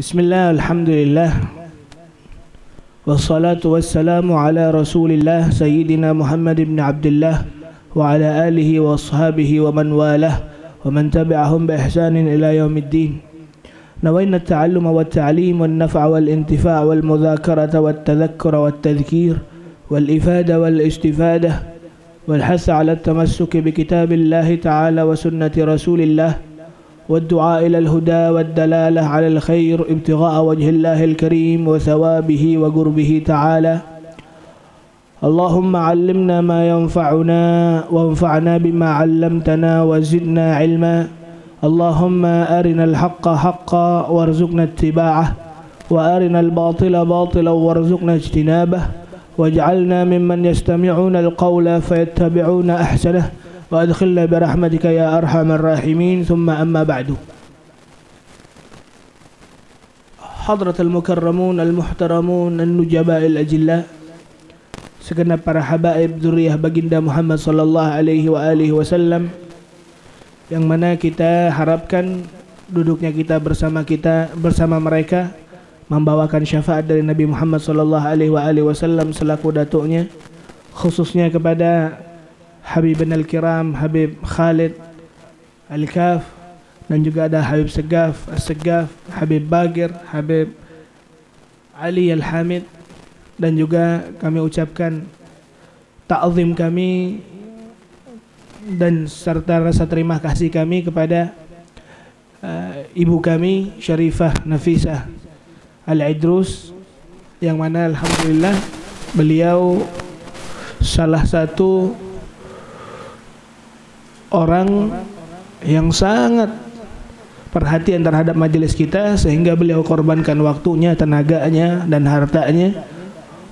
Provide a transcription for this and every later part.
Bismillah, alhamdulillah, wassalatu wassalamu ala rasulillah Sayyidina Muhammad ibn Abdullah wa ala alihi wa ashabihi wa man walah wa man tabi'ahum bi ihsanin ila yaumiddin. Nawayna at-ta'alluma wa at-ta'lim wal naf'a wal intifa' wal mudhakarata wat tadhakkura wat tadhkir wal ifada wal istifadah wal hasa ala at-tamassuk bi kitabillahi ta'ala wa sunnati rasulillah والدعاء إلى الهدى والدلالة على الخير ابتغاء وجه الله الكريم وثوابه وقربه تعالى. اللهم علمنا ما ينفعنا وانفعنا بما علمتنا وزدنا علما. اللهم أرنا الحق حقا وارزقنا اتباعه وأرنا الباطل باطلا وارزقنا اجتنابه واجعلنا ممن يستمعون القول فيتبعون أحسنه وأدخلنا برحمتك يا أرحم الراحمين. ثم أما بعد. حضرة المكرمون المحترمون النجباء الأجلاء, segenap para habaib dzurriyyah baginda Muhammad sallallahu alaihi wa alihi wasallam, yang mana kita harapkan duduknya kita bersama mereka membawakan syafaat dari Nabi Muhammad sallallahu alaihi wa alihi wasallam selaku datuknya, khususnya kepada Habibana al-Kiram Habib Khalid Al-Kaf, dan juga ada Habib Segaf As-Segaf, Habib Bagir, Habib Ali Al-Hamid, dan juga kami ucapkan ta'zim kami dan serta rasa terima kasih kami kepada ibu kami Syarifah Nafisah Al-Idrus, yang mana alhamdulillah beliau salah satu orang yang sangat perhatian terhadap majelis kita, sehingga beliau korbankan waktunya, tenaganya dan hartanya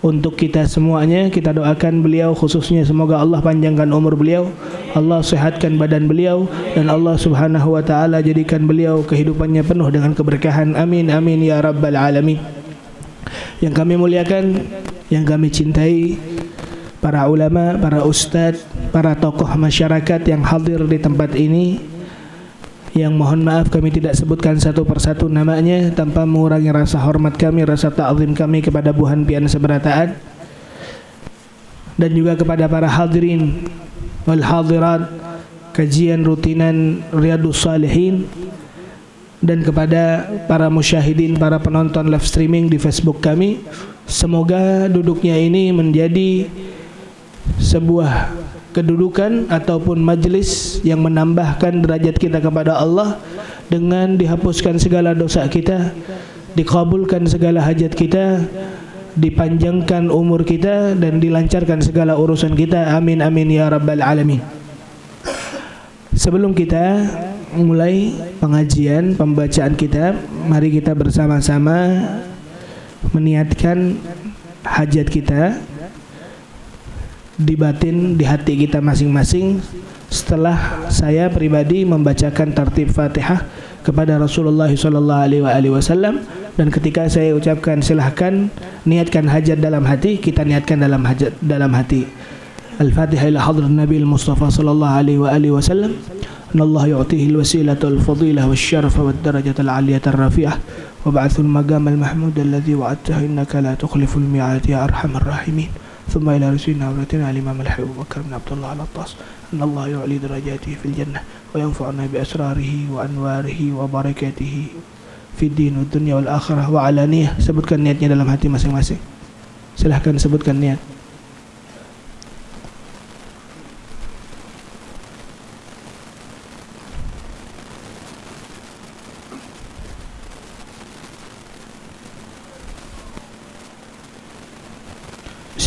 untuk kita semuanya. Kita doakan beliau khususnya, semoga Allah panjangkan umur beliau, Allah sehatkan badan beliau, dan Allah subhanahu wa ta'ala jadikan beliau kehidupannya penuh dengan keberkahan. Amin amin ya rabbal alamin. Yang kami muliakan, yang kami cintai, para ulama, para ustadz, para tokoh masyarakat yang hadir di tempat ini, yang mohon maaf kami tidak sebutkan satu persatu namanya tanpa mengurangi rasa hormat kami, rasa ta'zim kami kepada Buhan Pian Seberataan, dan juga kepada para hadirin wal hadirat kajian rutinan Riyadhus Shalihin, dan kepada para musyahidin, para penonton live streaming di Facebook kami. Semoga duduknya ini menjadi sebuah kedudukan ataupun majelis yang menambahkan derajat kita kepada Allah, dengan dihapuskan segala dosa kita, dikabulkan segala hajat kita, dipanjangkan umur kita, dan dilancarkan segala urusan kita. Amin amin ya rabbal alamin. Sebelum kita mulai pengajian pembacaan kitab, mari kita bersama-sama meniatkan hajat kita di batin, di hati kita masing-masing, setelah saya pribadi membacakan tartib Fatihah kepada Rasulullah sallallahu alaihi wasallam, dan ketika saya ucapkan silahkan niatkan hajat dalam hati, kita niatkan dalam hajat dalam hati. Al-Fatihah ila hadrat Nabi Mustafa sallallahu alaihi wasallam. Allah yu'tihi al-wasilata wal-fadilah wasyarafa wad-darajata al-'aliyata ar-rafi'ah wa ba'athul maqam al-mahmud alladhi wa'adtahu innaka la tukhliful mi'ad ya arhamar rahimin. ثم إلى رسولنا ورتنا الإمام الحبيب بكر بن عبد الله العطاس أن الله يعلي درجاته في الجنة وينفعنا بأسراره وأنواره وبركاته في الدين والدنيا والآخرة وعلانية. Sebutkan niatnya dalam hati masing-masing. Silahkan sebutkan niat.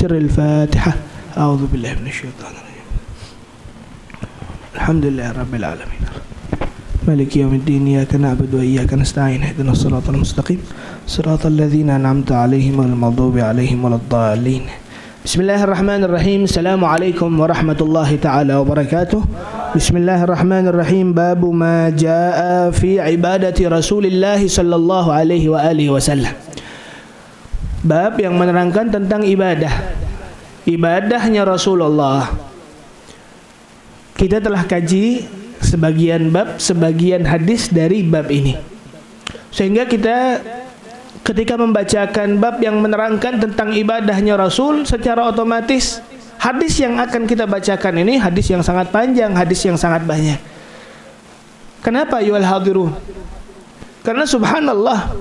سر الفاتحة. أعوذ بالله من الشيطان الرجيم. الحمد لله رب العالمين مالك يوم الدين إياك نعبد وإياك نستعين اهدنا الصراط المستقيم صراط الذين أنعمت عليهم غير المغضوب عليهم ولا الضالين. بسم الله الرحمن الرحيم. السلام عليكم ورحمة الله تعالى وبركاته. بسم الله الرحمن الرحيم. باب ما جاء في عبادة رسول الله صلى الله عليه وآله وسلم. Bab yang menerangkan tentang ibadahnya Rasulullah. Kita telah kaji sebagian bab, sebagian hadis dari bab ini. Sehingga kita ketika membacakan bab yang menerangkan tentang ibadahnya Rasul, secara otomatis hadis yang akan kita bacakan ini hadis yang sangat panjang, hadis yang sangat banyak. Kenapa yuhal hadirun? Karena subhanallah,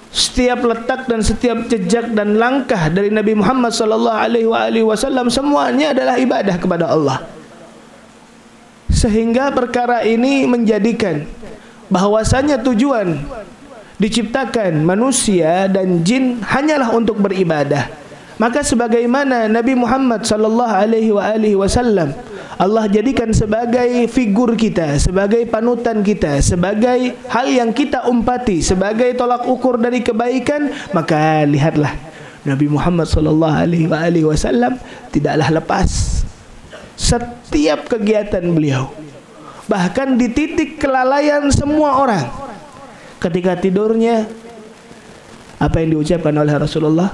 setiap letak dan setiap jejak dan langkah dari Nabi Muhammad sallallahu alaihi wasallam semuanya adalah ibadah kepada Allah. Sehingga perkara ini menjadikan bahwasanya tujuan diciptakan manusia dan jin hanyalah untuk beribadah. Maka sebagaimana Nabi Muhammad sallallahu alaihi wasallam Allah jadikan sebagai figur kita, sebagai panutan kita, sebagai hal yang kita umpati, sebagai tolak ukur dari kebaikan, maka lihatlah Nabi Muhammad sallallahu alaihi wasallam tidaklah lepas setiap kegiatan beliau. Bahkan di titik kelalaian semua orang, ketika tidurnya, apa yang diucapkan oleh Rasulullah?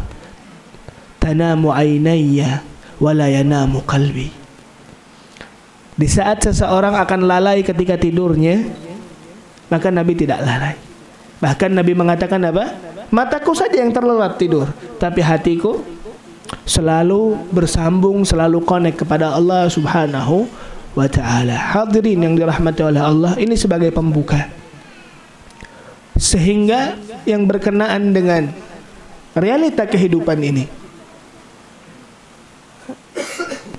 Tanamu ainayya wala yanamu qalbi. Di saat seseorang akan lalai ketika tidurnya, maka Nabi tidak lalai. Bahkan Nabi mengatakan apa? Mataku saja yang terlelap tidur, tapi hatiku selalu bersambung, selalu connect kepada Allah Subhanahu wa ta'ala. Hadirin yang dirahmati oleh Allah, ini sebagai pembuka. Sehingga yang berkenaan dengan realita kehidupan ini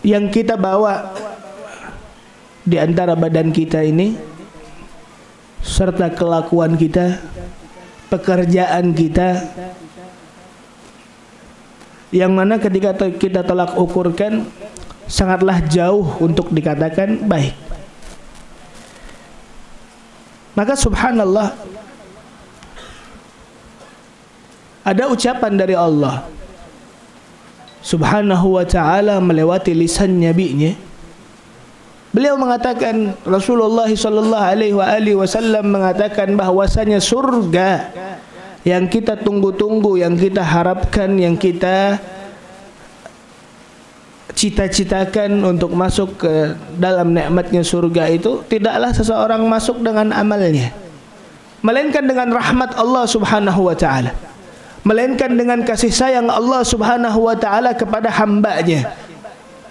yang kita bawa di antara badan kita ini, serta kelakuan kita, pekerjaan kita, yang mana ketika kita tolak ukurkan sangatlah jauh untuk dikatakan baik. Maka subhanallah, ada ucapan dari Allah Subhanahu wa ta'ala melewati lisan nabinya. Beliau mengatakan, Rasulullah sallallahu alaihi wasallam mengatakan bahwasanya surga yang kita tunggu-tunggu, yang kita harapkan, yang kita cita-citakan untuk masuk ke dalam nikmatnya surga itu, tidaklah seseorang masuk dengan amalnya, melainkan dengan rahmat Allah Subhanahu wa ta'ala, melainkan dengan kasih sayang Allah Subhanahu wa ta'ala kepada hambanya.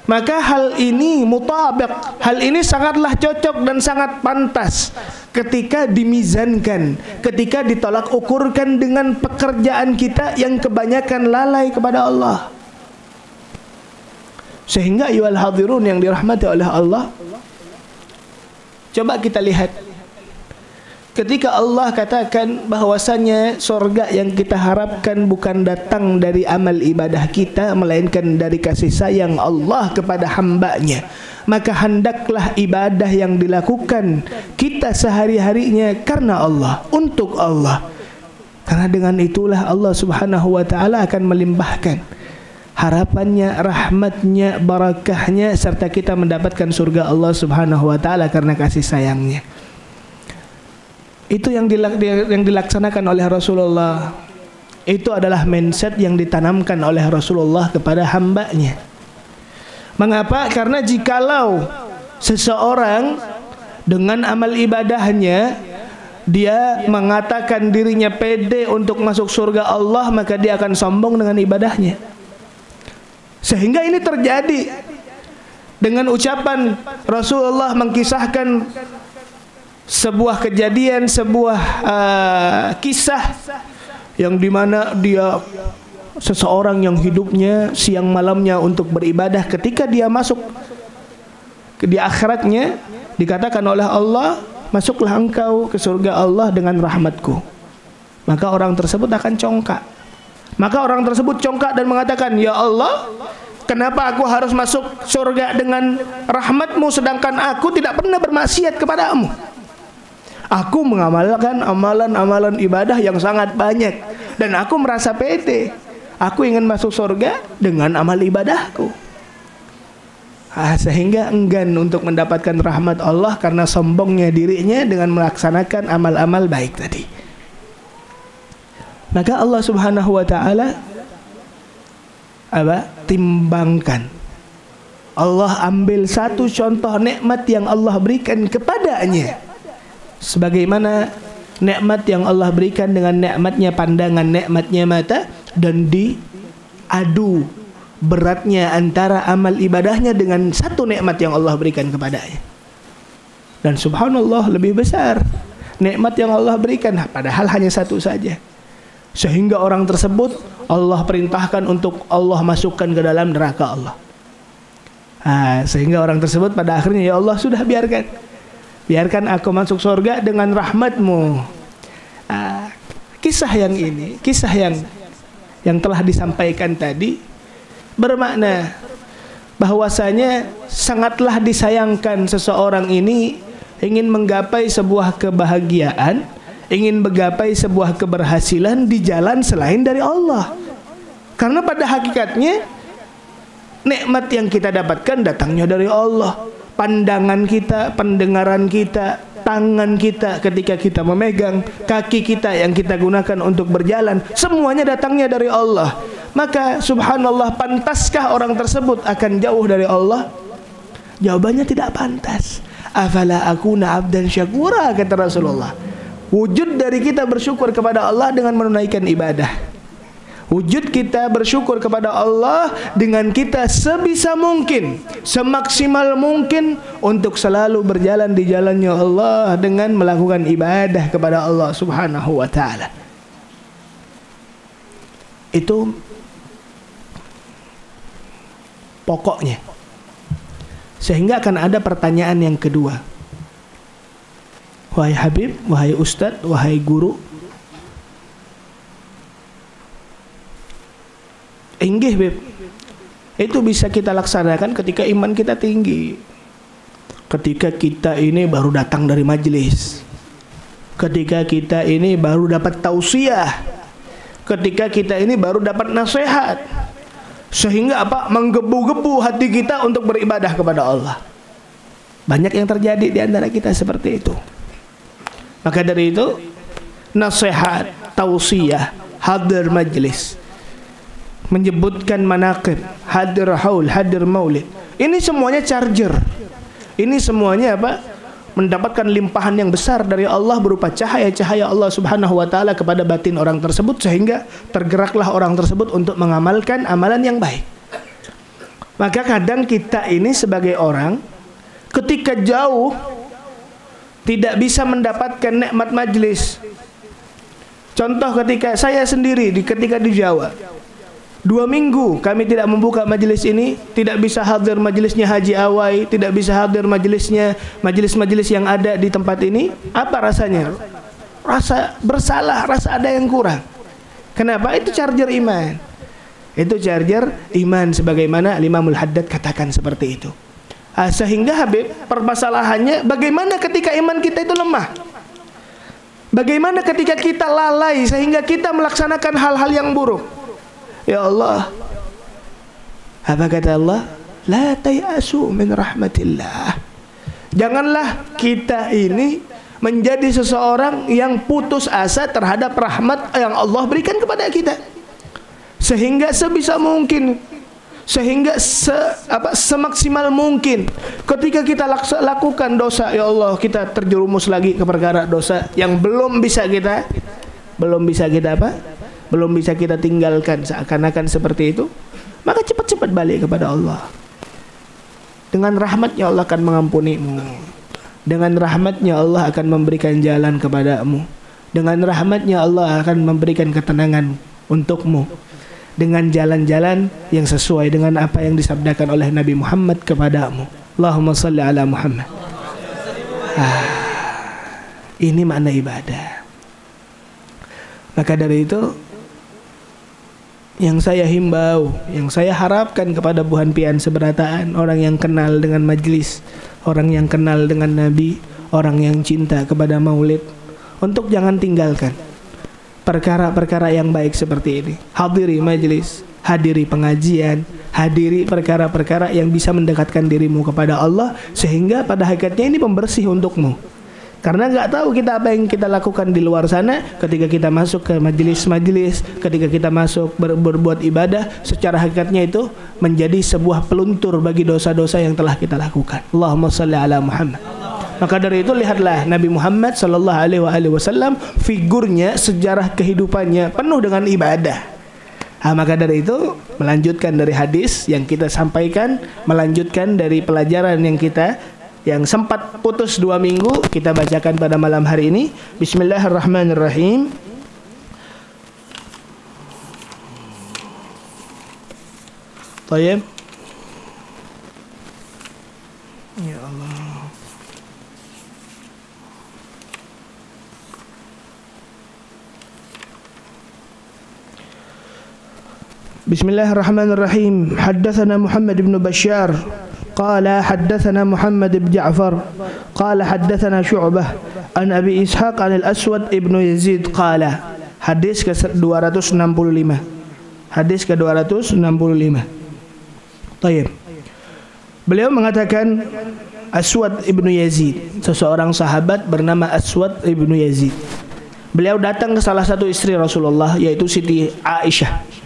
Maka hal ini mutabiq, hal ini sangatlah cocok dan sangat pantas ketika dimizankan, ketika ditolak ukurkan dengan pekerjaan kita yang kebanyakan lalai kepada Allah. Sehingga ayyuhal hadirun yang dirahmati oleh Allah, coba kita lihat ketika Allah katakan bahwasanya surga yang kita harapkan bukan datang dari amal ibadah kita, melainkan dari kasih sayang Allah kepada hambanya, maka hendaklah ibadah yang dilakukan kita sehari-harinya karena Allah, untuk Allah. Karena dengan itulah Allah Subhanahu wa ta'ala akan melimpahkan harapannya, rahmatnya, barakahnya, serta kita mendapatkan surga Allah Subhanahu wa ta'ala karena kasih sayangnya. Itu yang dilaksanakan oleh Rasulullah. Itu adalah mindset yang ditanamkan oleh Rasulullah kepada hambanya. Mengapa? Karena jikalau seseorang dengan amal ibadahnya dia mengatakan dirinya pede untuk masuk surga Allah, maka dia akan sombong dengan ibadahnya. Sehingga ini terjadi dengan ucapan Rasulullah mengkisahkan sebuah kejadian, sebuah kisah yang dimana dia seseorang yang hidupnya siang malamnya untuk beribadah, ketika dia masuk di akhiratnya dikatakan oleh Allah, masuklah engkau ke surga Allah dengan rahmatku. Maka orang tersebut akan congkak. Maka orang tersebut congkak dan mengatakan, ya Allah, kenapa aku harus masuk surga dengan rahmatmu sedangkan aku tidak pernah bermaksiat kepadamu? Aku mengamalkan amalan-amalan ibadah yang sangat banyak dan aku merasa pede. Aku ingin masuk surga dengan amal ibadahku. Sehingga enggan untuk mendapatkan rahmat Allah karena sombongnya dirinya dengan melaksanakan amal-amal baik tadi. Maka Allah Subhanahu wa ta'ala timbangkan. Allah ambil satu contoh nikmat yang Allah berikan kepadanya, sebagaimana nikmat yang Allah berikan dengan nikmatnya pandangan, nikmatnya mata, dan diadu beratnya antara amal ibadahnya dengan satu nikmat yang Allah berikan kepadanya. Dan subhanallah, lebih besar nikmat yang Allah berikan, padahal hanya satu saja, sehingga orang tersebut Allah perintahkan untuk Allah masukkan ke dalam neraka Allah. Sehingga orang tersebut pada akhirnya, ya Allah, sudah biarkan aku masuk surga dengan rahmat-Mu. Kisah yang ini, kisah yang telah disampaikan tadi bermakna bahwasanya sangatlah disayangkan seseorang ini ingin menggapai sebuah kebahagiaan, ingin menggapai sebuah keberhasilan di jalan selain dari Allah. Karena pada hakikatnya nikmat yang kita dapatkan datangnya dari Allah. Pandangan kita, pendengaran kita, tangan kita ketika kita memegang, kaki kita yang kita gunakan untuk berjalan, semuanya datangnya dari Allah. Maka subhanallah, pantaskah orang tersebut akan jauh dari Allah? Jawabannya tidak pantas. Afala akuna abdan syakura, kata Rasulullah. Wujud dari kita bersyukur kepada Allah dengan menunaikan ibadah. Wujud kita bersyukur kepada Allah dengan kita sebisa mungkin, semaksimal mungkin untuk selalu berjalan di jalannya Allah dengan melakukan ibadah kepada Allah subhanahu wa ta'ala. Itu pokoknya. Sehingga akan ada pertanyaan yang kedua. Wahai Habib, wahai Ustadz, wahai guru, inggih Beb, itu bisa kita laksanakan ketika iman kita tinggi, ketika kita ini baru datang dari majelis, ketika kita ini baru dapat tausiah, ketika kita ini baru dapat nasihat, sehingga apa? Menggebu-gebu hati kita untuk beribadah kepada Allah. Banyak yang terjadi di antara kita seperti itu. Maka dari itu, nasihat, tausiah, hadir majelis, menyebutkan manaqib, hadir haul, hadir maulid, ini semuanya charger. Ini semuanya apa? Mendapatkan limpahan yang besar dari Allah berupa cahaya-cahaya Allah subhanahu wa ta'ala kepada batin orang tersebut, sehingga tergeraklah orang tersebut untuk mengamalkan amalan yang baik. Maka kadang kita ini sebagai orang ketika jauh tidak bisa mendapatkan nikmat majlis. Contoh ketika saya sendiri ketika di Jawa, 2 minggu kami tidak membuka majelis ini, tidak bisa hadir majelisnya Haji Awai, tidak bisa hadir majelisnya, majelis-majelis yang ada di tempat ini. Apa rasanya? Rasa bersalah, rasa ada yang kurang. Kenapa? Itu charger iman. Itu charger iman, sebagaimana Imamul Haddad katakan seperti itu. Sehingga Habib, permasalahannya bagaimana ketika iman kita itu lemah? Bagaimana ketika kita lalai sehingga kita melaksanakan hal-hal yang buruk? Ya Allah, apa kata Allah? La tayasu min rahmatillah. Janganlah kita ini menjadi seseorang yang putus asa terhadap rahmat yang Allah berikan kepada kita. Sehingga sebisa mungkin, sehingga semaksimal mungkin ketika kita lakukan dosa, ya Allah, kita terjerumus lagi ke perkara dosa yang belum bisa kita tinggalkan, seakan-akan seperti itu, maka cepat-cepat balik kepada Allah. Dengan rahmatnya Allah akan mengampunimu. Dengan rahmatnya Allah akan memberikan jalan kepadamu. Dengan rahmatnya Allah akan memberikan ketenangan untukmu, dengan jalan-jalan yang sesuai dengan apa yang disabdakan oleh Nabi Muhammad kepadamu. Allahumma salli ala Muhammad. Ini makna ibadah. Maka dari itu, yang saya himbau, yang saya harapkan kepada buhan pian seberataan, orang yang kenal dengan majlis, orang yang kenal dengan Nabi, orang yang cinta kepada maulid, untuk jangan tinggalkan perkara-perkara yang baik seperti ini. Hadiri majlis, hadiri pengajian, hadiri perkara-perkara yang bisa mendekatkan dirimu kepada Allah, sehingga pada hakikatnya ini pembersih untukmu. Karena nggak tahu kita apa yang kita lakukan di luar sana. Ketika kita masuk ke majelis-majelis, ketika kita masuk berbuat ibadah, secara hakikatnya itu menjadi sebuah peluntur bagi dosa-dosa yang telah kita lakukan. Allahumma salli ala Muhammad. Maka dari itu lihatlah Nabi Muhammad sallallahu alaihi wasallam, figurnya, sejarah kehidupannya penuh dengan ibadah. Maka dari itu melanjutkan dari hadis yang kita sampaikan, melanjutkan dari pelajaran yang sempat putus 2 minggu, kita bacakan pada malam hari ini. Bismillahirrahmanirrahim. Tayyib. Ya Allah. Bismillahirrahmanirrahim. Haddatsana Muhammad bin Bashar qala haddatsana Muhammad bin Ja'far qala haddatsana Syu'bah an Abi Ishaq an al-Aswad ibn Yazid qala. Hadis ke-265. Hadis ke-265. Baik. Beliau mengatakan Aswad ibn Yazid, seseorang sahabat bernama Aswad ibn Yazid. Beliau datang ke salah satu istri Rasulullah, yaitu Siti Aisyah.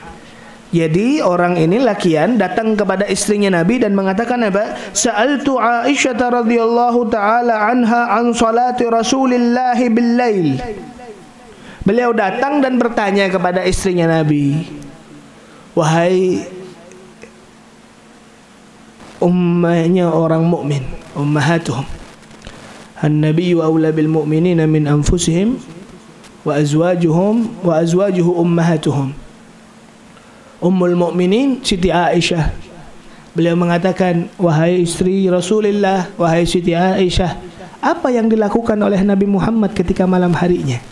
Jadi orang ini lakian datang kepada istrinya Nabi dan mengatakan apa? Sa'altu Aisyah radhiyallahu taala anha an salati Rasulillah bil lail. Beliau datang dan bertanya kepada istrinya Nabi, wahai ummahnya orang mukmin, ummahatuhum, an-nabiyyu aula bil mu'minina min anfusihim wa azwajuhu ummahatuhum. Ummul Mukminin Siti Aisyah. Beliau mengatakan, wahai istri Rasulullah, wahai Siti Aisyah, apa yang dilakukan oleh Nabi Muhammad ketika malam harinya?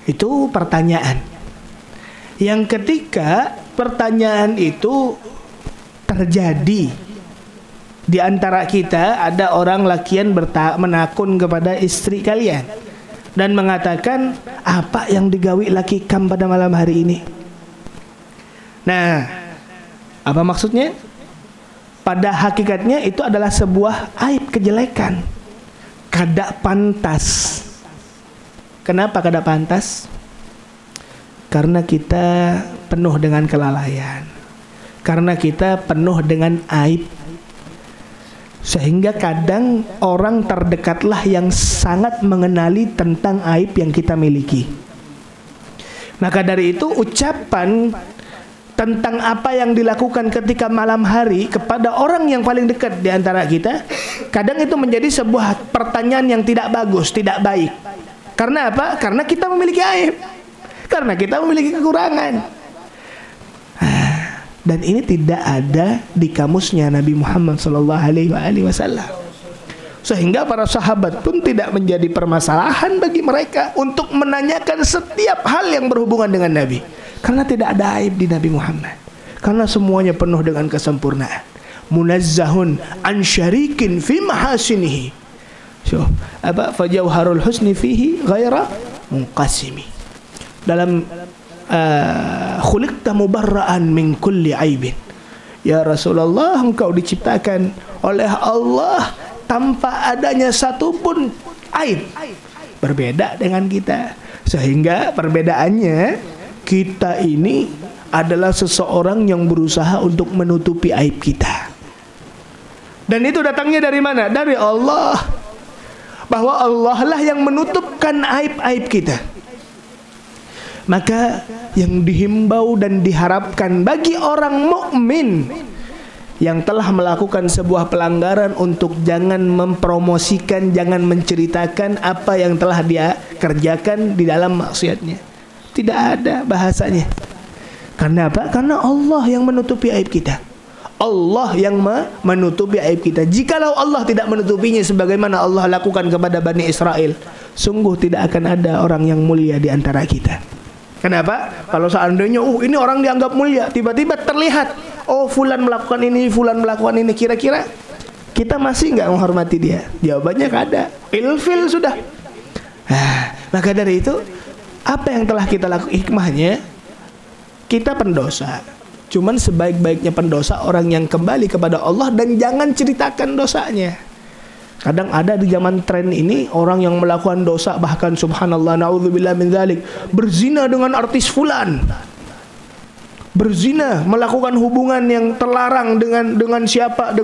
Itu pertanyaan. Yang ketika pertanyaan itu terjadi di antara kita, ada orang lakian menakun kepada istri kalian dan mengatakan, apa yang digawi laki kam pada malam hari ini? Nah, apa maksudnya? Pada hakikatnya itu adalah sebuah aib, kejelekan, kada pantas. Kenapa kada pantas? Karena kita penuh dengan kelalaian, karena kita penuh dengan aib, sehingga kadang orang terdekatlah yang sangat mengenali tentang aib yang kita miliki. Maka dari itu ucapan tentang apa yang dilakukan ketika malam hari kepada orang yang paling dekat di antara kita, kadang itu menjadi sebuah pertanyaan yang tidak bagus, tidak baik. Karena apa? Karena kita memiliki aib, karena kita memiliki kekurangan. Dan ini tidak ada di kamusnya Nabi Muhammad SAW. Sehingga para sahabat pun tidak menjadi permasalahan bagi mereka untuk menanyakan setiap hal yang berhubungan dengan Nabi. Karena tidak ada aib di Nabi Muhammad, karena semuanya penuh dengan kesempurnaan. Munazzahun an syarikin fi mahasinihi. So, apa fajauharul husni fihi ghaira munqasimi. Dalam khuliqta mubarra'an min kulli aibin. Ya Rasulullah, engkau diciptakan oleh Allah tanpa adanya satupun aib. Berbeda dengan kita, sehingga perbedaannya kita ini adalah seseorang yang berusaha untuk menutupi aib kita. Dan itu datangnya dari mana? Dari Allah. Bahwa Allah lah yang menutupkan aib-aib kita. Maka yang dihimbau dan diharapkan bagi orang mukmin yang telah melakukan sebuah pelanggaran untuk jangan mempromosikan, jangan menceritakan apa yang telah dia kerjakan di dalam maksiatnya. Tidak ada bahasanya. Karena apa? Karena Allah yang menutupi aib kita. Allah yang menutupi aib kita. Jikalau Allah tidak menutupinya sebagaimana Allah lakukan kepada Bani Israel, sungguh tidak akan ada orang yang mulia di antara kita. Kenapa? Kalau seandainya ini orang dianggap mulia, tiba-tiba terlihat fulan melakukan ini, fulan melakukan ini, kira-kira kita masih nggak menghormati dia? Jawabannya kada. Ilfil sudah. Maka dari itu, apa yang telah kita lakukan, hikmahnya kita pendosa. Cuman sebaik-baiknya pendosa orang yang kembali kepada Allah dan jangan ceritakan dosanya. Kadang ada di zaman tren ini orang yang melakukan dosa, bahkan subhanallah, naudzubillah min dzalik, berzina dengan artis fulan. berzina, melakukan hubungan yang terlarang dengan siapa,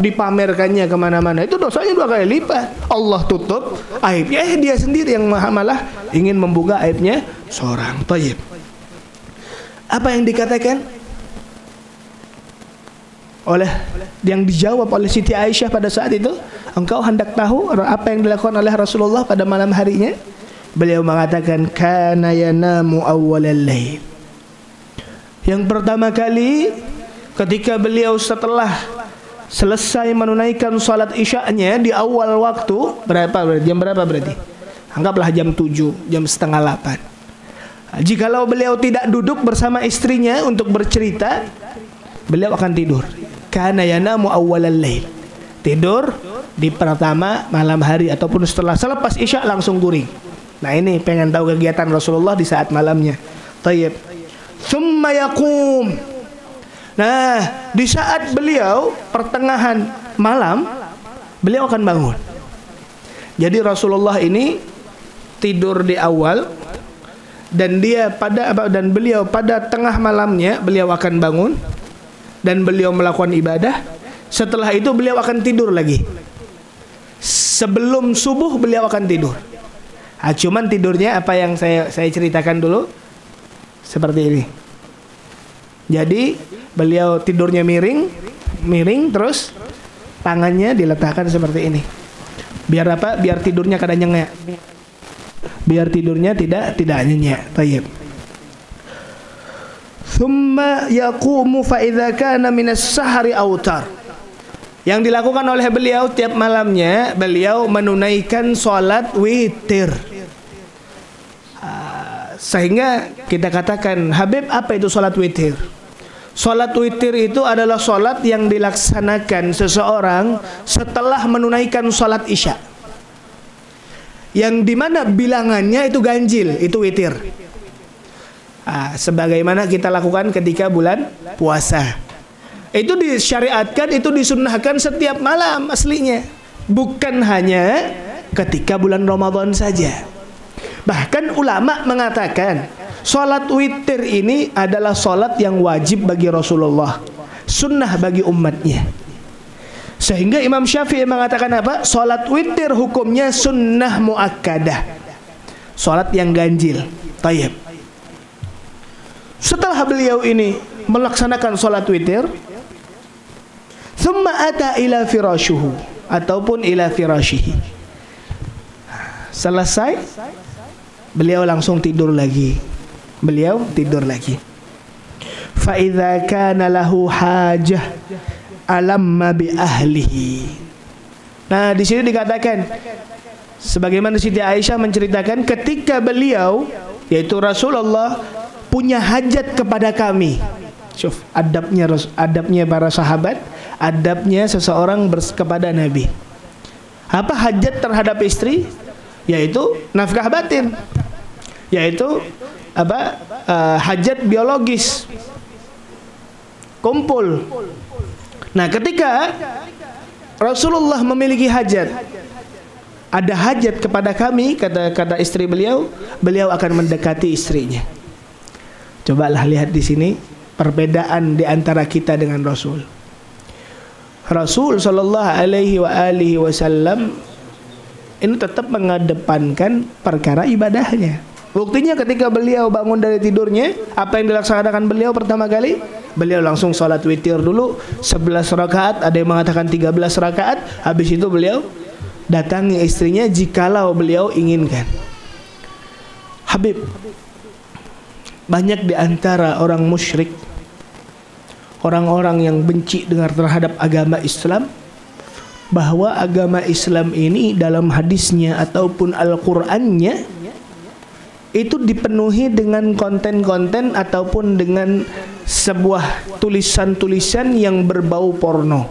dipamerkannya kemana-mana, itu dosanya 2 kali lipat. Allah tutup aibnya, dia sendiri yang malah ingin membuka aibnya seorang. Tayyib. Apa yang dikatakan oleh yang dijawab oleh Siti Aisyah pada saat itu? Engkau hendak tahu apa yang dilakukan oleh Rasulullah pada malam harinya? Beliau mengatakan, kana yanamu awwalal lail. Yang pertama kali ketika beliau setelah selesai menunaikan salat isya'nya di awal waktu, jam berapa berarti? Anggaplah jam 7, jam setengah 8. Jikalau beliau tidak duduk bersama istrinya untuk bercerita, beliau akan tidur. Kana yanamu awwalal lail. Tidur di pertama malam hari ataupun selepas isya langsung guring. Nah, ini pengen tahu kegiatan Rasulullah di saat malamnya. Tayyib. Tsumma yaqum. Nah, di saat beliau pertengahan malam, beliau akan bangun. Jadi Rasulullah ini tidur di awal, dan beliau pada tengah malamnya beliau akan bangun dan beliau melakukan ibadah. Setelah itu beliau akan tidur lagi. Sebelum subuh beliau akan tidur. Cuman tidurnya apa yang saya ceritakan dulu seperti ini. Jadi beliau tidurnya miring terus tangannya diletakkan seperti ini. Biar apa? Biar tidurnya kada nyenyak. Biar tidurnya tidak nyenyak. Tayyib. Thumma yaqumu fa idza kana minas sahari autar. Yang dilakukan oleh beliau tiap malamnya, beliau menunaikan salat witir. Sehingga kita katakan, Habib, apa itu salat witir? Salat witir itu adalah salat yang dilaksanakan seseorang setelah menunaikan salat isya, yang dimana bilangannya itu ganjil, itu witir. Sebagaimana kita lakukan ketika bulan puasa. Itu disyariatkan, itu disunnahkan setiap malam aslinya, bukan hanya ketika bulan Ramadan saja. Bahkan ulama mengatakan salat witir ini adalah salat yang wajib bagi Rasulullah, sunnah bagi umatnya. Sehingga Imam Syafi'i mengatakan apa? Salat witir hukumnya sunnah muakkadah, salat yang ganjil. Tayyib. Setelah beliau ini melaksanakan salat witir, thumma ata ila firashuhu ataupun ila firashihi. Selesai, beliau langsung tidur lagi. Fa idza kana lahu hajah alamma bi ahlihi. Nah, di sini dikatakan sebagaimana Siti Aisyah menceritakan ketika beliau, yaitu Rasulullah, punya hajat kepada kami. Syuf, adabnya para sahabat, adabnya seseorang kepada Nabi. Apa hajat terhadap istri? Yaitu nafkah batin, yaitu hajat biologis, kumpul. Nah, ketika Rasulullah memiliki hajat, ada hajat kepada kami, kata istri beliau akan mendekati istrinya. Cobalah lihat di sini perbedaan di antara kita dengan Rasul. Rasul sallallahu alaihi wasallam ini tetap mengedepankan perkara ibadahnya. Buktinya ketika beliau bangun dari tidurnya, apa yang dilaksanakan beliau pertama kali? Beliau langsung salat witir dulu 11 rakaat, ada yang mengatakan 13 rakaat. Habis itu beliau datangi istrinya jikalau beliau inginkan. Habib, banyak di antara orang musyrik, orang-orang yang benci terhadap agama Islam, bahwa agama Islam ini dalam hadisnya ataupun Al-Qur'annya itu dipenuhi dengan konten-konten ataupun dengan sebuah tulisan-tulisan yang berbau porno.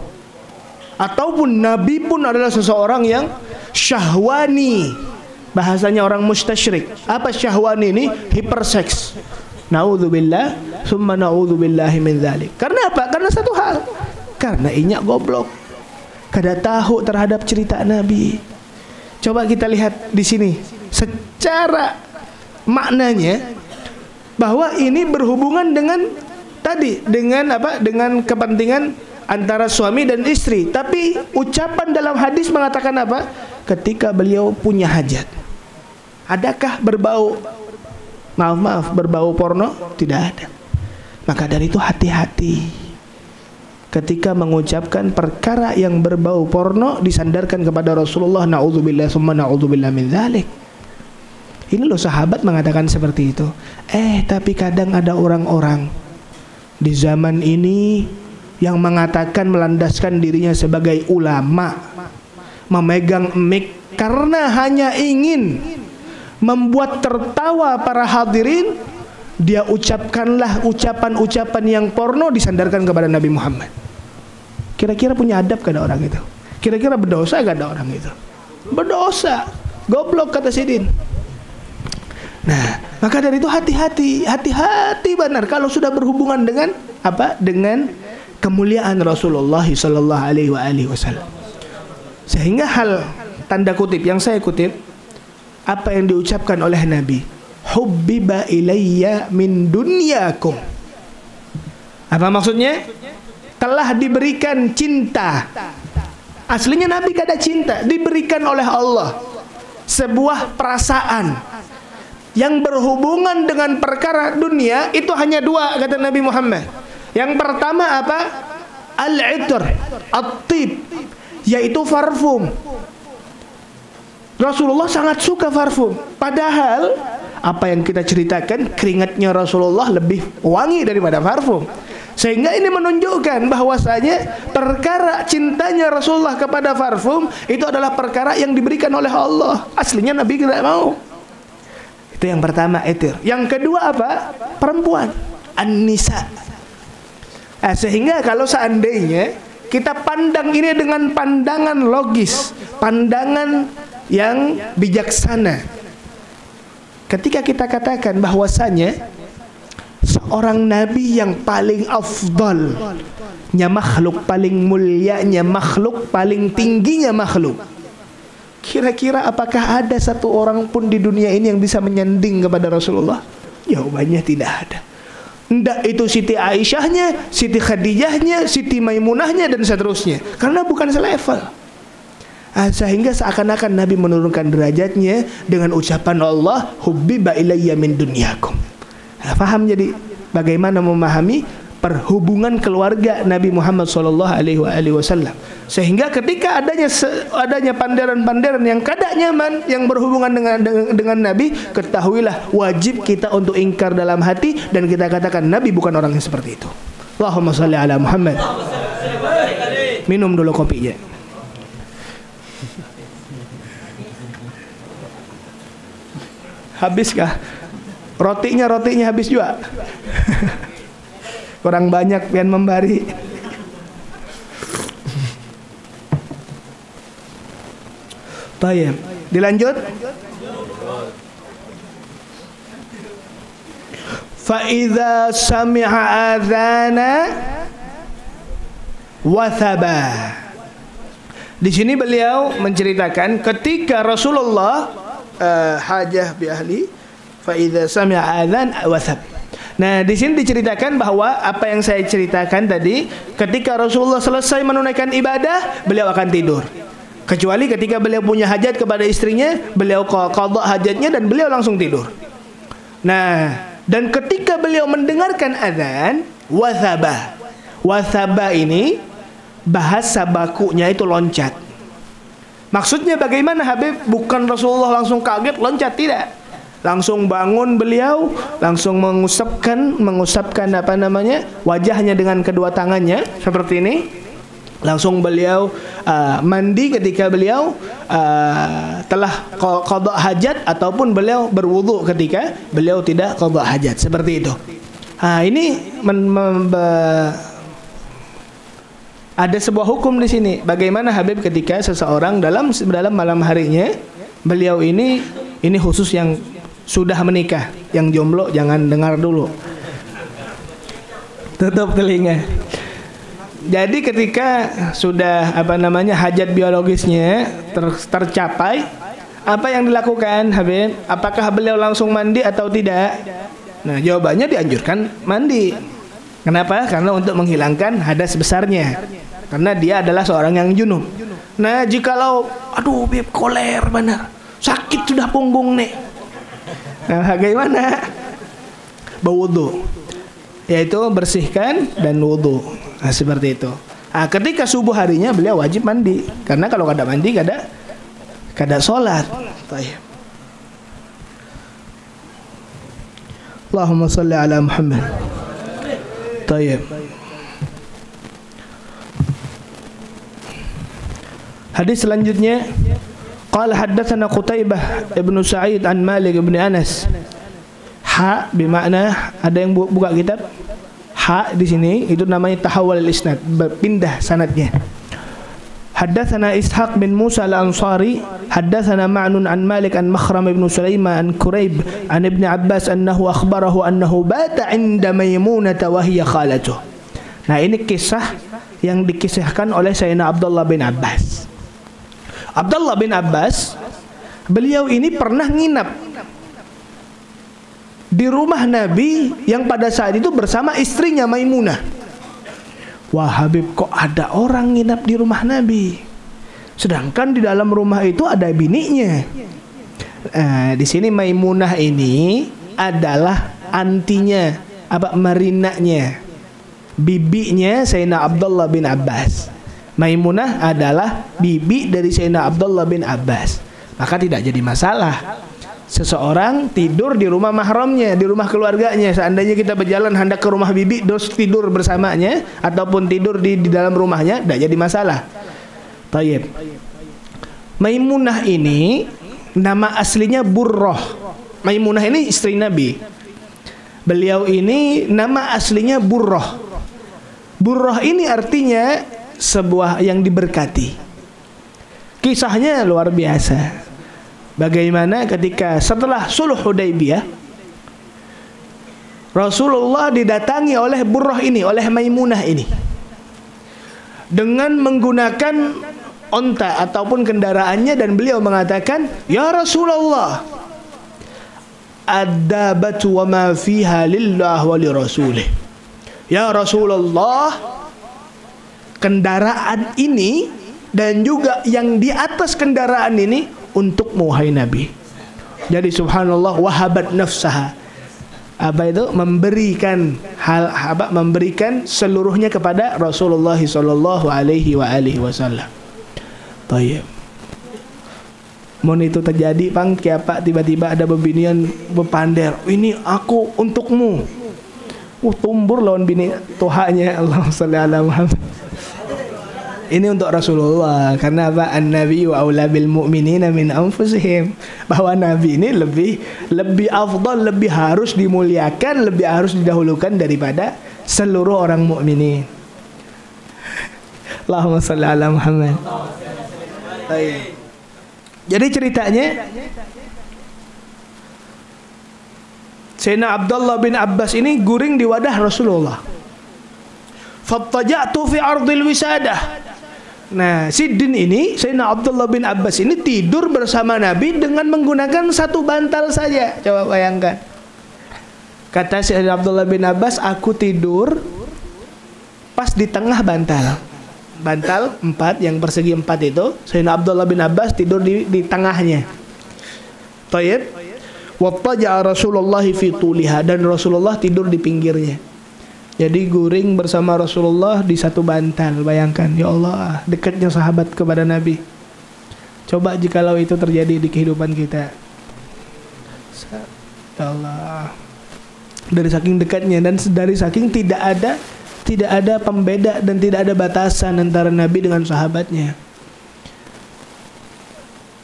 Ataupun Nabi pun adalah seseorang yang syahwani. Bahasanya orang mustasyrik. Apa syahwani ini? Hiperseks. Naudzubillah, summa naudzubillahi min dzalik. Karena apa? Karena satu hal. Karena inyak goblok. Kada tahu terhadap cerita Nabi. Coba kita lihat di sini secara maknanya, bahwa ini berhubungan dengan tadi dengan apa? Dengan kepentingan antara suami dan istri. Tapi ucapan dalam hadis mengatakan apa? Ketika beliau punya hajat. Adakah berbau, maaf, berbau porno? Tidak ada. Maka dari itu hati-hati ketika mengucapkan perkara yang berbau porno disandarkan kepada Rasulullah. Na'udzubillah summa na'udzubillah min dzalik. Ini loh sahabat mengatakan seperti itu. Tapi kadang ada orang-orang di zaman ini yang mengatakan melandaskan dirinya sebagai ulama, memegang mic karena hanya ingin membuat tertawa para hadirin, dia ucapkanlah ucapan-ucapan yang porno disandarkan kepada Nabi Muhammad. Kira-kira punya adab gak ada orang itu? Kira-kira berdosa gak ada orang itu? Berdosa. Goblok kata Sidin. Nah, maka dari itu hati-hati benar kalau sudah berhubungan dengan apa? Dengan kemuliaan Rasulullah sallallahu alaihi wasallam. Sehingga hal tanda kutip yang saya kutip, apa yang diucapkan oleh Nabi, hubbiba ilayya min dunyakum. Apa maksudnya? Telah diberikan cinta. Aslinya Nabi kada cinta, diberikan oleh Allah sebuah perasaan yang berhubungan dengan perkara dunia. Itu hanya dua kata Nabi Muhammad. Yang pertama apa? Al-'itr, at-tib, yaitu parfum. Rasulullah sangat suka parfum. Padahal apa yang kita ceritakan, keringatnya Rasulullah lebih wangi daripada parfum. Sehingga ini menunjukkan bahwasanya perkara cintanya Rasulullah kepada parfum itu adalah perkara yang diberikan oleh Allah. Aslinya Nabi tidak mau. Itu yang pertama, etir. Yang kedua apa? Perempuan, an-nisa. Sehingga kalau seandainya kita pandang ini dengan pandangan logis, pandangan yang bijaksana, ketika kita katakan bahwasanya seorang nabi yang paling afdal nya makhluk, paling mulianya makhluk, paling tingginya makhluk, kira-kira apakah ada satu orang pun di dunia ini yang bisa menyanding kepada Rasulullah? Jawabannya tidak ada. Ndak itu Siti Aisyahnya, Siti Khadijahnya, Siti Maimunahnya dan seterusnya, karena bukan selevel. Sehingga seakan-akan Nabi menurunkan derajatnya dengan ucapan Allah, hubbiba ilayya min dunyakum. Faham jadi bagaimana memahami perhubungan keluarga Nabi Muhammad SAW. Sehingga ketika adanya panderan-panderan yang kada nyaman yang berhubungan dengan Nabi, ketahuilah wajib kita untuk ingkar dalam hati dan kita katakan Nabi bukan orang yang seperti itu. Allahumma shalli ala Muhammad. Minum dulu kopinya. Habiskah? Rotinya habis juga. Kurang banyak pian membari. Baik, dilanjut. Fa idza sami'a adzana wathaba. Di sini beliau menceritakan ketika Rasulullah hajah bi ahli, fa idza sami'a adzan wathab. Nah, di sini diceritakan bahwa apa yang saya ceritakan tadi, ketika Rasulullah selesai menunaikan ibadah, beliau akan tidur. Kecuali ketika beliau punya hajat kepada istrinya, beliau qadha hajatnya dan beliau langsung tidur. Nah, dan ketika beliau mendengarkan azan, wathaba. Wathaba ini bahasa bakunya itu loncat. Maksudnya bagaimana Habib? Bukan Rasulullah langsung kaget loncat, tidak. Langsung bangun beliau, langsung mengusapkan apa namanya, wajahnya dengan kedua tangannya seperti ini. Langsung beliau mandi ketika beliau telah qadha hajat, ataupun beliau berwudu ketika beliau tidak qadha hajat, seperti itu. Ini ada sebuah hukum di sini. Bagaimana Habib ketika seseorang dalam malam harinya, beliau ini khusus yang sudah menikah, yang jomblo jangan dengar dulu. Tutup telinga. Jadi ketika sudah apa namanya hajat biologisnya tercapai, apa yang dilakukan Habib? Apakah beliau langsung mandi atau tidak? Nah, jawabannya dianjurkan mandi. Kenapa? Karena untuk menghilangkan hadas besarnya. Karena dia adalah seorang yang junub. Nah, jikalau aduh beb koler benar. Sakit sudah punggung nih. Nah, bagaimana? Berwudu. Yaitu bersihkan dan wudu. Nah, seperti itu. Nah, ketika subuh harinya beliau wajib mandi. Karena kalau kada mandi kada sholat. Baik. Allahumma salli ala Muhammad. Baik. Hadis selanjutnya, qala haddatsana Qutaibah ibnu Sa'id an Malik ibn Anas. Ha bermakna, ada yang buka kitab? Ha di sini itu namanya tahawul al-isnad, berpindah sanadnya. Haddatsana Ishaq bin Musa al-Ansari, haddatsana Ma'nun an Malik an Makhram ibn Sulaiman an Quraib an Ibn Abbas annahu akhbarahu annahu bata 'inda Maimunah wa hiya khalatuh. Nah, ini kisah yang dikisahkan oleh Sayyidina Abdullah bin Abbas. Abdullah bin Abbas, beliau ini pernah nginap di rumah Nabi yang pada saat itu bersama istrinya Maimunah. Wah Habib, kok ada orang nginap di rumah Nabi, sedangkan di dalam rumah itu ada bininya. Di sini Maimunah ini adalah antinya, marinanya, bibinya Sayyidina Abdullah bin Abbas. Maimunah adalah bibi dari Sayyidina Abdullah bin Abbas. Maka tidak jadi masalah seseorang tidur di rumah mahramnya, di rumah keluarganya. Seandainya kita berjalan hendak ke rumah bibi, terus tidur bersamanya ataupun tidur di dalam rumahnya, tidak jadi masalah. Tayyib. Maimunah ini nama aslinya Burrah. Maimunah ini istri Nabi. Beliau ini nama aslinya Burrah. Burrah ini artinya sebuah yang diberkati. Kisahnya luar biasa. Bagaimana ketika setelah Sulh Hudaybiyah, Rasulullah didatangi oleh Burrah ini, oleh Maimunah ini, dengan menggunakan onta ataupun kendaraannya, dan beliau mengatakan, "Ya Rasulullah, ad-dabatu wa ma fiha lillah wa li rasulih." Ya Rasulullah, kendaraan ini dan juga yang di atas kendaraan ini untuk wahai Nabi. Jadi subhanallah, wahabat nafsaha. Memberikan memberikan seluruhnya kepada Rasulullah sallallahu alaihi wasallam. Baik. Mon itu terjadi pang kiapa tiba-tiba ada bebinian bepander, "Ini aku untukmu." Tumbur lawan bini tuhanya. Allahumma shalli ala Muhammad. Ini untuk Rasulullah, karena apa? An-Nabi wa aula bil mu'minina min anfusihim. Bahwa Nabi ini lebih afdal, lebih harus dimuliakan, lebih harus didahulukan daripada seluruh orang mukminin. Allahumma shalli ala Muhammad. Jadi ceritanya, Sayyidina Abdullah bin Abbas ini guring di wadah Rasulullah. Fattaja'tu fi ardil wisadah. Nah, Sidin ini, Sayyidina Abdullah bin Abbas ini tidur bersama Nabi dengan menggunakan satu bantal saja. Coba bayangkan. Kata Sayyidina Abdullah bin Abbas, aku tidur pas di tengah bantal. Bantal 4 yang persegi 4 itu, Sayyidina Abdullah bin Abbas tidur di tengahnya. Tayyib. Wattaja'a Rasulullah fi tuliha, dan Rasulullah tidur di pinggirnya. Jadi guring bersama Rasulullah di satu bantal. Bayangkan, ya Allah, dekatnya sahabat kepada Nabi. Coba jikalau itu terjadi di kehidupan kita. Ya Allah, dari saking dekatnya dan dari saking tidak ada pembeda dan tidak ada batasan antara Nabi dengan sahabatnya.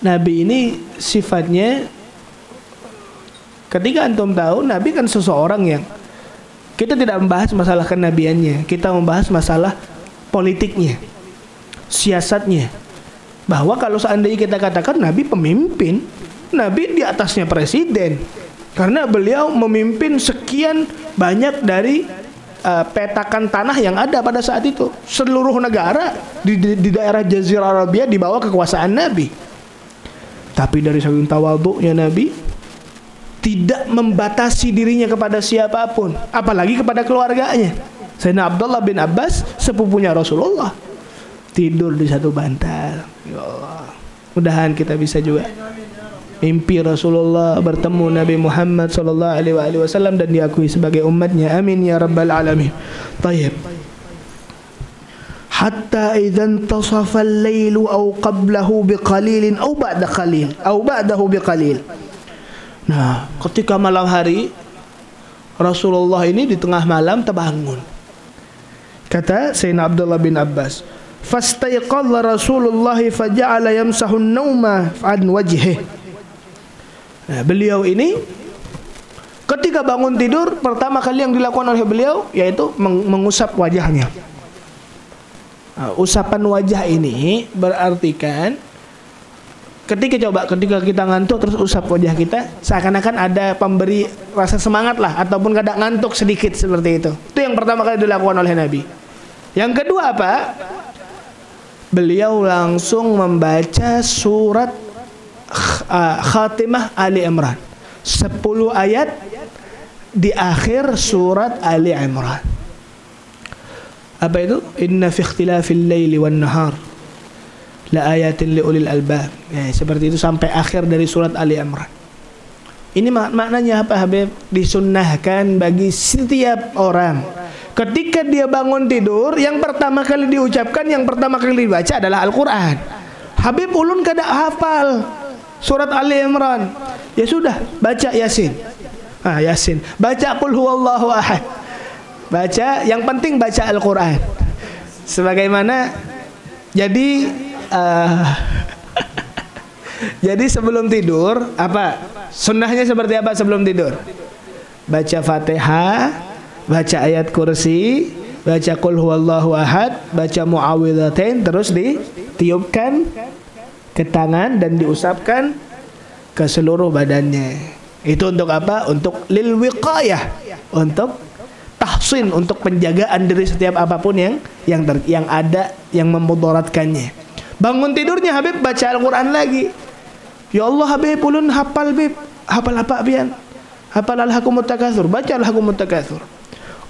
Nabi ini sifatnya, ketika antum tahu, Nabi kan seseorang yang kita tidak membahas masalah kenabiannya, kita membahas masalah politiknya, siasatnya. Bahwa kalau seandainya kita katakan Nabi pemimpin, Nabi di atasnya presiden, karena beliau memimpin sekian banyak dari petakan tanah yang ada pada saat itu. Seluruh negara di daerah Jazirah Arabia di bawah kekuasaan Nabi. Tapi dari saking tawadhu'nya Nabi, tidak membatasi dirinya kepada siapapun, apalagi kepada keluarganya. Sayyidina Abdullah bin Abbas, sepupunya Rasulullah, tidur di satu bantal. Ya Allah, mudahan kita bisa juga mimpi Rasulullah, bertemu Nabi Muhammad sallallahu alaihi wasallam dan diakui sebagai umatnya. Amin ya rabbal alamin. Tayyib. Hatta idzan tasafa al-lailu aw qablahu biqalilin aw ba'da qalil aw ba'dahu biqalil. Nah, ketika malam hari Rasulullah ini di tengah malam terbangun. Kata Sayyidina Abdullah bin Abbas, fastayqadha Rasulullah faja'ala yamsahu an-nauma an wajhihi. Nah, beliau ini ketika bangun tidur, pertama kali yang dilakukan oleh beliau yaitu mengusap wajahnya. Nah, usapan wajah ini berarti kan ketika kita ngantuk terus usap wajah kita, seakan-akan ada pemberi rasa semangat lah, ataupun kadang ngantuk sedikit seperti itu. Itu yang pertama kali dilakukan oleh Nabi. Yang kedua apa? Beliau langsung membaca surat Khatimah Ali Imran, 10 ayat di akhir surat Ali Imran. Apa itu? Inna fi ikhtilafil laili wan nahar la ayatin li ulil albab. Ya, seperti itu sampai akhir dari surat Ali Imran. Ini maknanya apa, Habib? Disunnahkan bagi setiap orang ketika dia bangun tidur, yang pertama kali diucapkan, yang pertama kali dibaca adalah Al-Quran. Habib ulun kada hafal surat Ali Imran, ya sudah baca Yasin. Yasin. Baca Qul huwallahu ahad. Baca, yang penting baca Al-Quran. Sebagaimana jadi jadi sebelum tidur apa? Sunnahnya seperti apa sebelum tidur? Baca Fatihah, baca ayat kursi, baca Qul huwallahu ahad, baca Muawwidhatain, terus ditiupkan ke tangan dan diusapkan ke seluruh badannya. Itu untuk apa? Untuk lil wiqayah, untuk tahsin, untuk penjagaan dari setiap apapun yang ada yang memudaratkannya. Bangun tidurnya Habib baca Al-Quran lagi. Ya Allah Habib ulun hafal Bib. Hafal apa Bian? Hafal Alhaakumut Takatsur. Baca Alhaakumut Takatsur.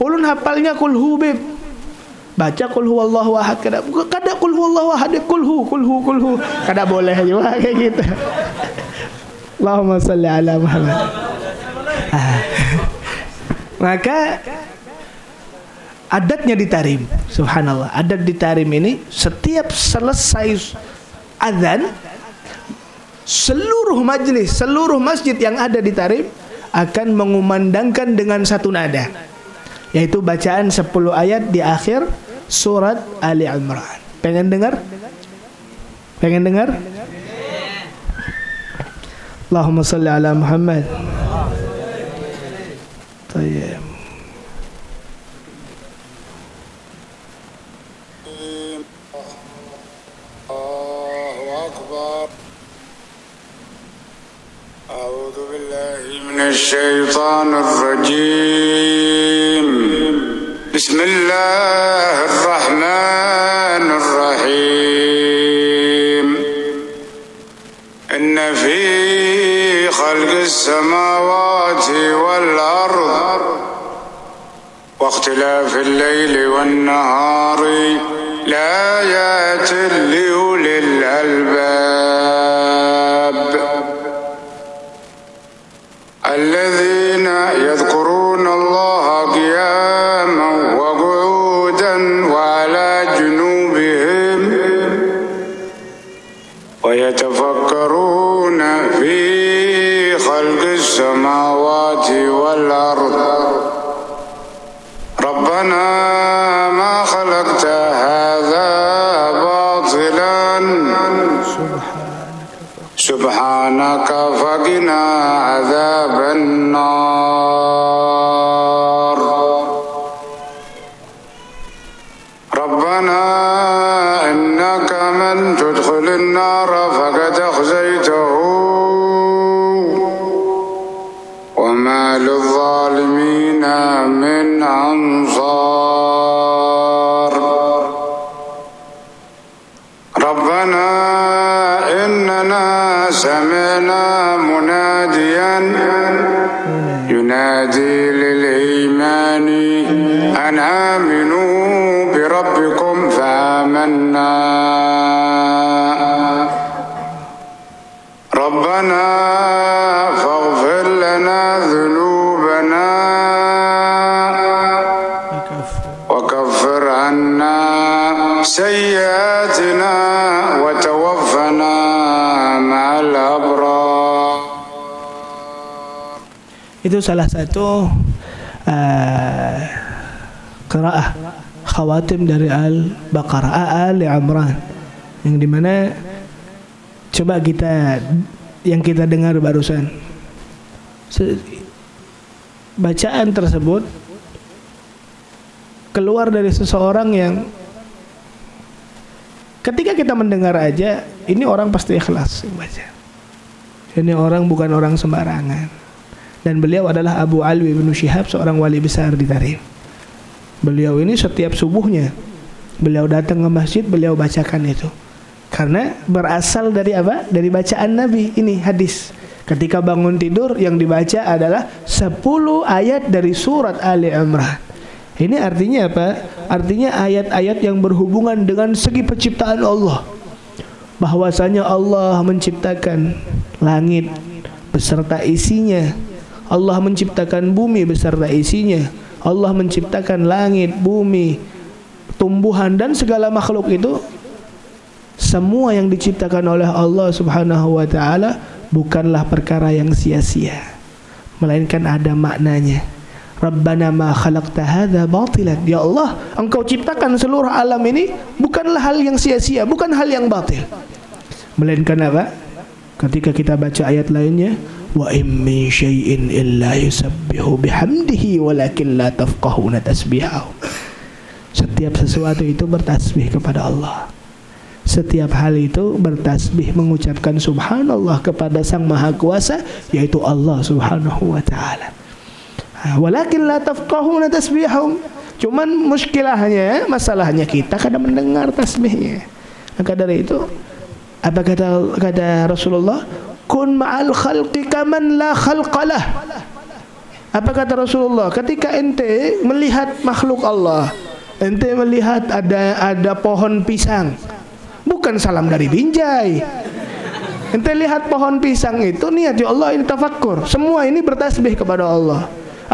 Ulun hafalnya kulhu Bib. Baca Qul huwallahu ahad. Kada Qul huwallahu ahad, kulhu. Kada boleh juga kayak gitu. Allahumma shalli ala Muhammad. Maka adatnya di Tarim, subhanallah, adat di Tarim ini setiap selesai azan, seluruh majelis, seluruh masjid yang ada di Tarim akan mengumandangkan dengan satu nada, yaitu bacaan 10 ayat di akhir surat Ali Imran. Pengen dengar? Pengen dengar? Allahumma shalli ala Muhammad. Tayyib. الشيطان الرجيم بسم الله الرحمن الرحيم إن في خلق السماوات والأرض واختلاف الليل والنهار لآيات لأولي الألباب الذين يذكرون الله قياما وقعودا وعلى جنوبهم ويتفكرون في خلق السماوات والأرض ربنا ما خلقت هذا باطلا سبحانك فقنا عذاب النار ربنا إنك من تدخل النار فقد أخزيته وما للظالمين من أنصار ربنا إننا سمعنا مناديا ينادي منا ربنا فاغفر لنا ذنوبنا وكفر عنا سيئاتنا وتوفنا مع الأبرار. Itu salah satu qiraah khawatim dari Al-Baqarah, Ali Imran, yang dimana coba yang kita dengar barusan, bacaan tersebut keluar dari seseorang yang ketika kita mendengar aja, ini orang pasti ikhlas baca. Ini orang bukan orang sembarangan. Dan beliau adalah Abu Alwi bin Syihab, seorang wali besar di Tarim. Beliau ini setiap subuhnya beliau datang ke masjid, beliau bacakan itu. Karena berasal dari apa? Dari bacaan Nabi. Ini hadis. Ketika bangun tidur yang dibaca adalah 10 ayat dari surat Ali Imran. Ini artinya apa? Artinya ayat-ayat yang berhubungan dengan segi penciptaan Allah. Bahwasanya Allah menciptakan langit beserta isinya. Allah menciptakan bumi beserta isinya. Allah menciptakan langit, bumi, tumbuhan dan segala makhluk itu. Semua yang diciptakan oleh Allah Subhanahu wa taala bukanlah perkara yang sia-sia, melainkan ada maknanya. Rabbana ma khalaqta hadza batilan. Ya Allah, Engkau ciptakan seluruh alam ini bukanlah hal yang sia-sia, bukan hal yang batil. Melainkan apa? Ketika kita baca ayat lainnya, wa in min syai'in illa yusabbihu bihamdihi walakin la tafqahuna tasbihahu. Setiap sesuatu itu bertasbih kepada Allah. Setiap hal itu bertasbih, mengucapkan subhanallah kepada Sang Maha Kuasa, yaitu Allah Subhanahu wa taala. Walakin la tafqahuna tasbihahum. Cuman muskilahnya, masalahnya kita kadang mendengar tasbihnya. Maka dari itu apa kata Rasulullah? Kun ma'al khalqi kaman la khalqalah. Apa kata Rasulullah? Ketika ente melihat makhluk Allah, ente melihat ada pohon pisang, bukan salam dari Binjai. Ente lihat pohon pisang itu, niat ya Allah ini tafakkur. Semua ini bertasbih kepada Allah.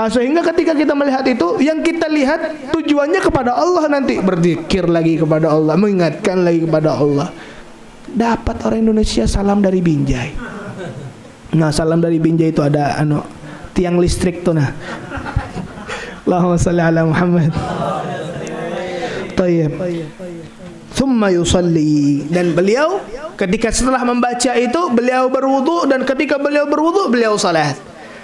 Sehingga ketika kita melihat itu, yang kita lihat tujuannya kepada Allah nanti. Berzikir lagi kepada Allah, mengingatkan lagi kepada Allah. Dapat orang Indonesia salam dari Binjai. Nah, salam dari Binjai itu ada tiang listrik tuh nah. Allahumma shalli ala Muhammad. Tayyib. Thumma yusalli, dan beliau ketika setelah membaca itu beliau berwudu, dan ketika beliau berwudu beliau salat.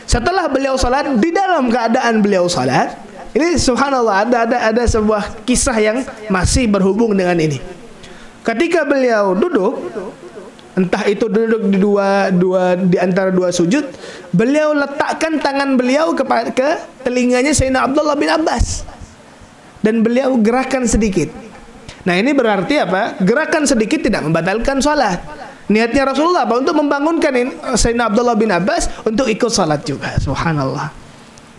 Setelah beliau salat, di dalam keadaan beliau salat, ini subhanallah ada sebuah kisah yang masih berhubung dengan ini. Ketika beliau duduk, entah itu duduk di antara dua sujud, beliau letakkan tangan beliau ke telinganya Sayyidina Abdullah bin Abbas, dan beliau gerakan sedikit. Nah, ini berarti apa? Gerakan sedikit tidak membatalkan salat. Niatnya Rasulullah apa? Untuk membangunkan Sayyidina Abdullah bin Abbas untuk ikut salat juga. Subhanallah.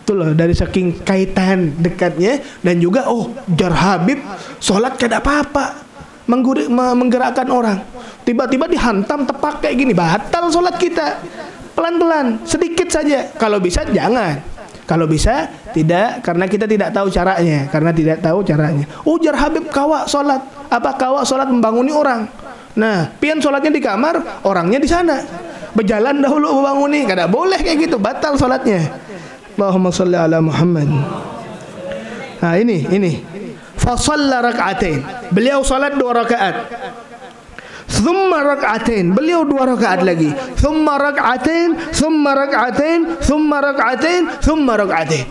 Itu loh, dari saking kaitan dekatnya, dan juga jar Habib salat kada apa-apa, menggerakkan orang. Tiba-tiba dihantam tepak kayak gini, batal salat kita. Pelan-pelan, sedikit saja. Kalau bisa jangan. Kalau bisa tidak, karena kita tidak tahu caranya. Jar Habib kawak salat. Apa kawak salat membanguni orang? Nah, pian salatnya di kamar, orangnya di sana. Berjalan dahulu membanguni, kada boleh kayak gitu, batal salatnya. Allahumma shalli ala Muhammad. Nah, ini. Fa shalla rak'atain. Beliau salat 2 rakaat. Thumma rak'atain. Beliau 2 rakaat lagi. Thumma rak'atain, thumma rak'atain, thumma rak'atain, thumma rak'atain.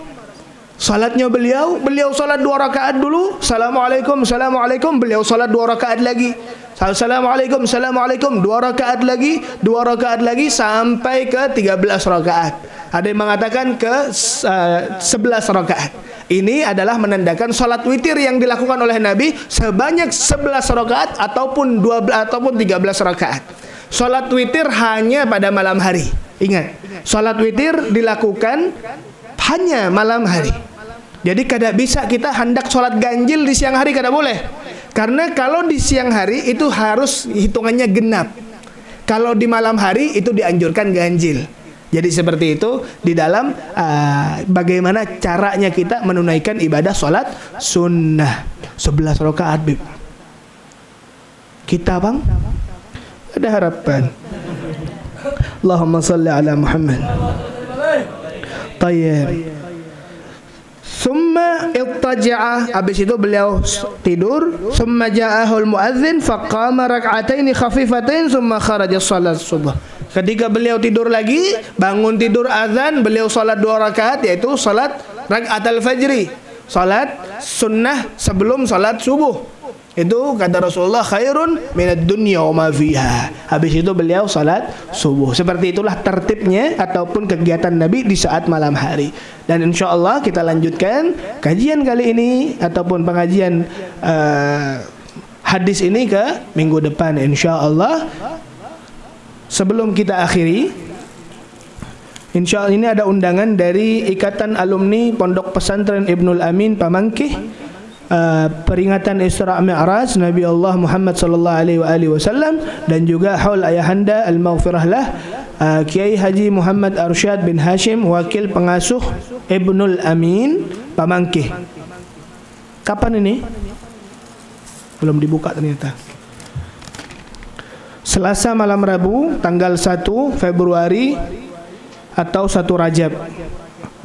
Salatnya beliau salat 2 rakaat dulu. Assalamualaikum, assalamualaikum. Beliau salat 2 rakaat lagi. Assalamualaikum, assalamualaikum. 2 rakaat lagi, 2 rakaat lagi, sampai ke 13 rakaat. Ada yang mengatakan ke 11 rakaat. Ini adalah menandakan salat witir yang dilakukan oleh Nabi sebanyak 11 rakaat ataupun 13 rakaat. Salat witir hanya pada malam hari. Ingat, salat witir dilakukan hanya malam hari. Jadi kada bisa kita hendak salat ganjil di siang hari, kada boleh. Karena kalau di siang hari itu harus hitungannya genap. Kalau di malam hari itu dianjurkan ganjil. Jadi seperti itu di dalam bagaimana caranya kita menunaikan ibadah sholat sunnah 11 rakaat, Bib. Kita bang ada harapan. Allahumma salli ala Muhammad. Tayyib. Summa ittaja'a, habis itu beliau tidur. Summa ja'ahul muadzin faqama rak'ataini khafifatain summa kharaja salat subuh. Ketika beliau tidur lagi, bangun tidur azan, beliau salat 2 rakaat, yaitu salat rak'atul fajri, salat sunnah sebelum salat subuh. Itu kata Rasulullah, khairun minad dunya wa ma fiha. Habis itu beliau salat subuh. Seperti itulah tertibnya ataupun kegiatan Nabi di saat malam hari. Dan insyaallah kita lanjutkan kajian kali ini ataupun pengajian hadis ini ke minggu depan insyaallah. Sebelum kita akhiri, insyaallah ini ada undangan dari Ikatan Alumni Pondok Pesantren Ibnul Amin Pamangkih, peringatan Isra Mi'raj Nabi Allah Muhammad sallallahu alaihi wasallam, dan juga haul ayahanda al-maghfirah lah Kiai Haji Muhammad Arsyad bin Hashim, wakil pengasuh Ibnul Amin Pamangkih. Kapan ini? Belum dibuka ternyata. Selasa malam Rabu tanggal 1 Februari atau 1 Rajab,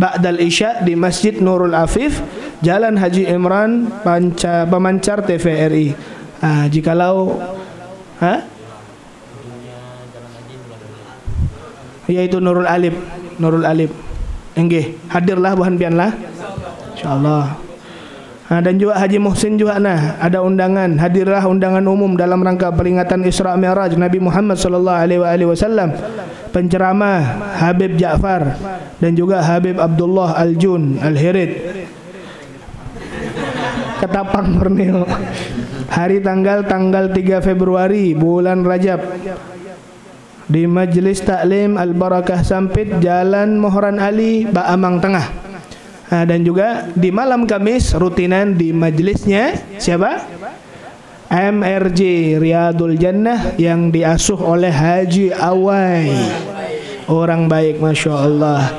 ba'dal Isya di Masjid Nurul Afif, Jalan Haji Imran, Pemancar TVRI. Jikalau yaitu Nurul Alif, Nurul Alif. Nggih, hadirlah buhan pianlah. Insyaallah. Dan juga Haji Muhsin juga ada undangan, hadirlah undangan umum dalam rangka peringatan Isra Mi'raj Nabi Muhammad sallallahu alaihi wasallam. Penceramah Habib Ja'far dan juga Habib Abdullah Al-Jun Al-Hirid, Ketapang Borneo. Hari tanggal 3 Februari bulan Rajab di Majlis Taklim Al-Barakah Sampit, Jalan Mohran Ali, Baamang Tengah. Dan juga di malam Kamis rutinan di majlisnya siapa? MRJ Riyadul Jannah yang diasuh oleh Haji Awai, orang baik, Masya Allah.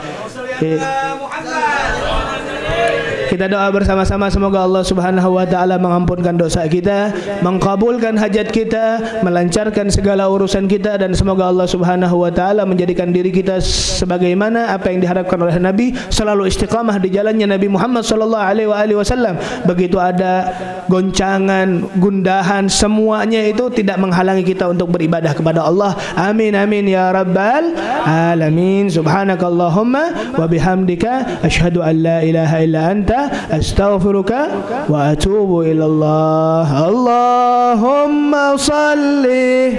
Kita doa bersama-sama, semoga Allah Subhanahu wa taala mengampunkan dosa kita, mengkabulkan hajat kita, melancarkan segala urusan kita, dan semoga Allah Subhanahu wa taala menjadikan diri kita sebagaimana apa yang diharapkan oleh Nabi, selalu istiqamah di jalannya Nabi Muhammad sallallahu alaihi wasallam. Begitu ada goncangan, gundahan, semuanya itu tidak menghalangi kita untuk beribadah kepada Allah. Amin amin ya rabbal alamin. Subhanakallahumma wa bihamdika asyhadu an la ilaha illa anta astaghfiruka wa atubu ilallah. Allahumma salli